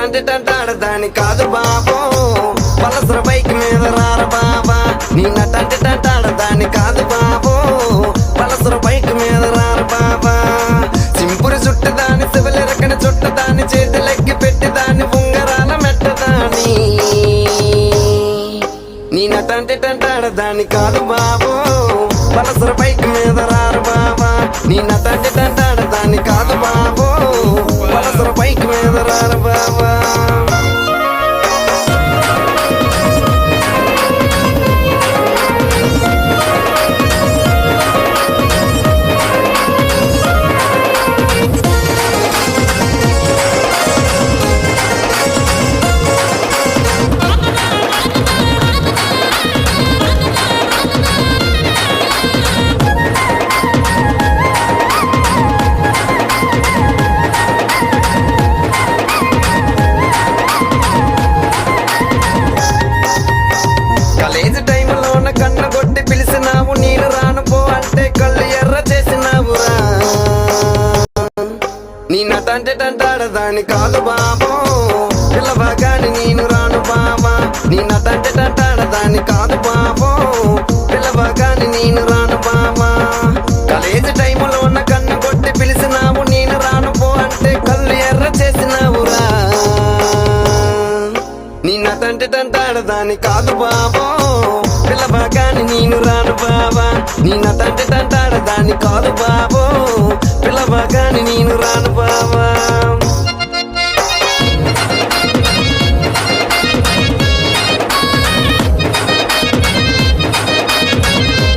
నటంటే టంటాడదాని కాదు బాబో పలసర బైక్ మీద రార బాబా నీ నటంటే టంటాడదాని కాదు బాబో పలసర బైక్ మీద రార బాబా సింపురు చుట్టదాని శివలిరకని చుట్టదాని చేతులెక్కి పెట్టిదాని ఉంగరాల మెట్టదాని నీ నటంటే టంటాడదాని కాదు బాబో పలసర బైక్ మీద రారు బాబా నీ నటంటే టంటాడదాని కాదు బాబో పలసర బైక్ మీద రారు బాబా కాలేజీ టైంలోన కన్న కొట్టి పిలిచినావు నేను రాను పో అంటే కళ్ళు ఎర్ర చేసినావురా నీ నటంటే టంటాడదాని కాదు బాబో పిల్లవగాని నేను రాను బాబా నీ నటంటే టంటాడదాని కాదు బాబో పిల్లవగాని నేను రాను బాబా కాలేజీ టైంలోన కన్న కొట్టి పిలిచినావు నేను రాను పో అంటే కళ్ళు ఎర్ర చేసినావురా నీ నటంటే టంటాడదాని కాదు బాబో పిల్లవగాని నేను రాను బాబా నీ నటంటే టంటాడదాని కాదు బాబో